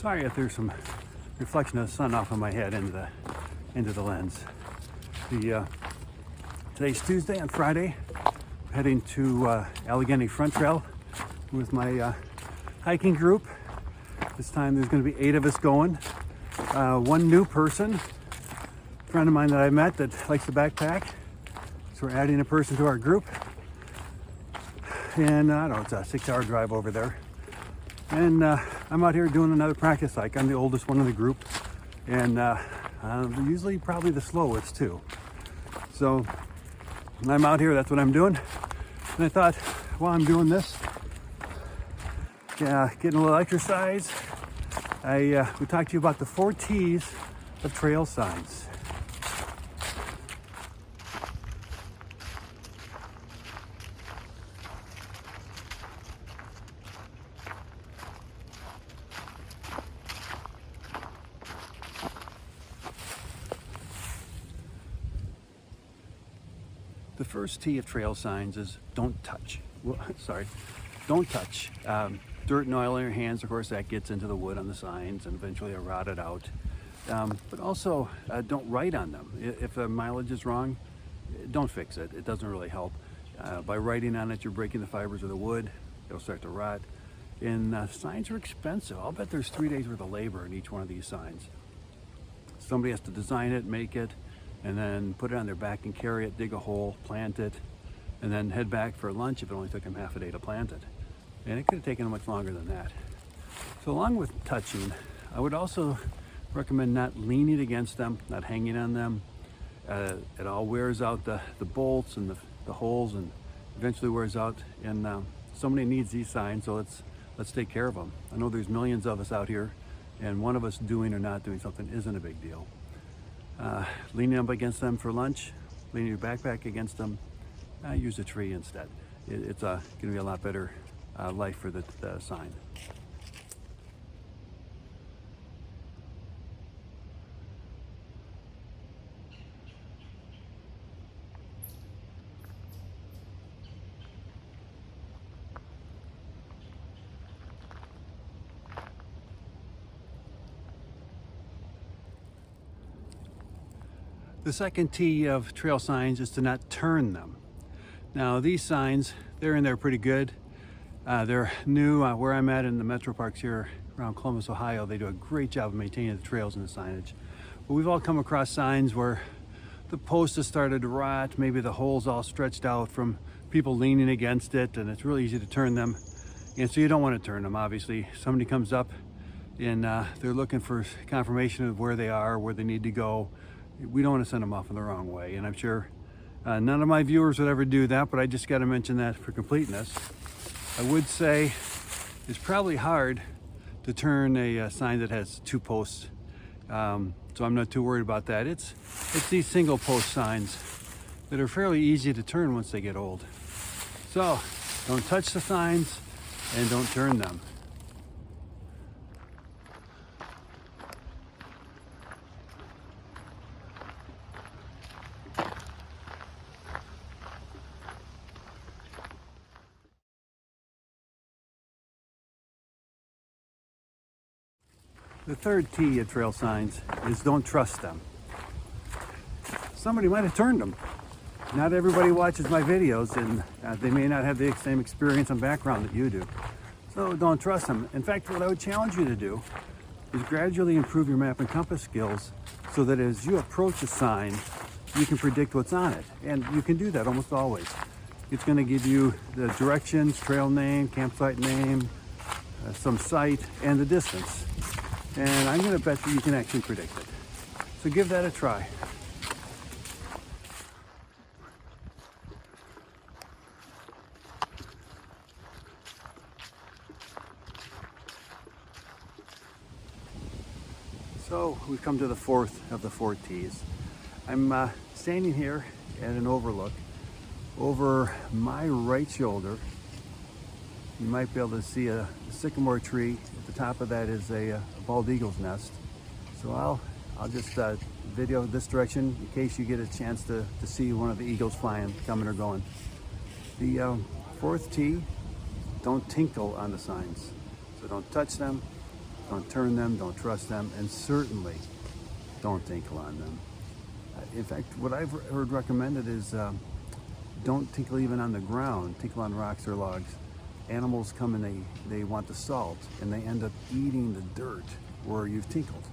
Sorry if there's some reflection of the sun off of my head into the lens. Today's Tuesday. On Friday, I'm heading to Allegheny Front Trail with my hiking group. This time there's going to be 8 of us going. One new person, a friend of mine that I met that likes to backpack. So we're adding a person to our group. And I don't know, it's a 6-hour drive over there. And I'm out here doing another practice hike. I'm the oldest one in the group, and usually probably the slowest too. So I'm out here, that's what I'm doing. And I thought, while I'm doing this, getting a little exercise, we talked to you about the 4 T's of trail signs. The first T of trail signs is don't touch. Well, sorry, don't touch. Dirt and oil in your hands, of course, that gets into the wood on the signs and eventually are rotted out. But also, don't write on them. If the mileage is wrong, don't fix it. It doesn't really help. By writing on it, you're breaking the fibers of the wood. It'll start to rot. And signs are expensive. I'll bet there's 3 days worth of labor in each one of these signs. Somebody has to design it, make it, and then put it on their back and carry it, dig a hole, plant it, and then head back for lunch if it only took them half a day to plant it. And it could have taken them much longer than that. So along with touching, I would also recommend not leaning against them, not hanging on them. It all wears out the bolts and the holes, and eventually wears out. And somebody needs these signs, so let's take care of them. I know there's millions of us out here, and one of us doing or not doing something isn't a big deal. Leaning up against them for lunch, leaning your backpack against them, use a tree instead. It's going to be a lot better life for the sign. The second T of trail signs is to not turn them. Now these signs, they're in there pretty good. They're new where I'm at in the metro parks here around Columbus, Ohio. They do a great job of maintaining the trails and the signage. But we've all come across signs where the post has started to rot, maybe the holes all stretched out from people leaning against it, and it's really easy to turn them. And so you don't want to turn them, obviously. Somebody comes up and they're looking for confirmation of where they are, where they need to go. We don't want to send them off in the wrong way, and I'm sure none of my viewers would ever do that, but I just got to mention that for completeness. I would say it's probably hard to turn a sign that has 2 posts, so I'm not too worried about that. It's these single post signs that are fairly easy to turn once they get old. So don't touch the signs and don't turn them. The third T of trail signs is don't trust them. Somebody might have turned them. Not everybody watches my videos, and they may not have the same experience and background that you do. So don't trust them. In fact, what I would challenge you to do is gradually improve your map and compass skills so that as you approach a sign, you can predict what's on it. And you can do that almost always. It's going to give you the directions, trail name, campsite name, some site, and the distance. And I'm going to bet that you can actually predict it. So give that a try. So we've come to the 4th of the 4 T's. I'm standing here at an overlook. Over my right shoulder, you might be able to see a sycamore tree. At the top of that is a bald eagle's nest. So I'll just video this direction in case you get a chance to see one of the eagles flying, coming or going. The 4th T, don't tinkle on the signs. So don't touch them, Don't turn them, don't trust them, and certainly don't tinkle on them. In fact, what I've heard recommended is don't tinkle even on the ground, tinkle on rocks or logs. Animals come and they want the salt, and they end up eating the dirt where you've tinkled.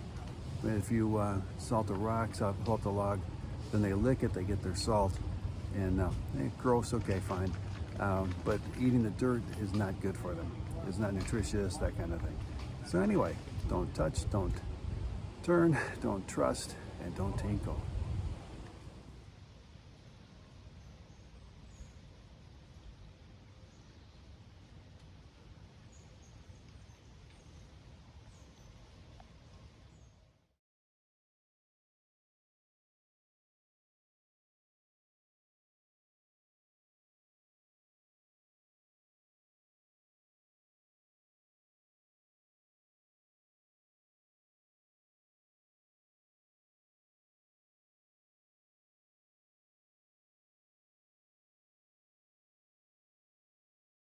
If you salt the rock, salt the log, then they lick it, they get their salt, and gross, okay, fine. But eating the dirt is not good for them. It's not nutritious, that kind of thing. So anyway, don't touch, don't turn, don't trust, and don't tinkle.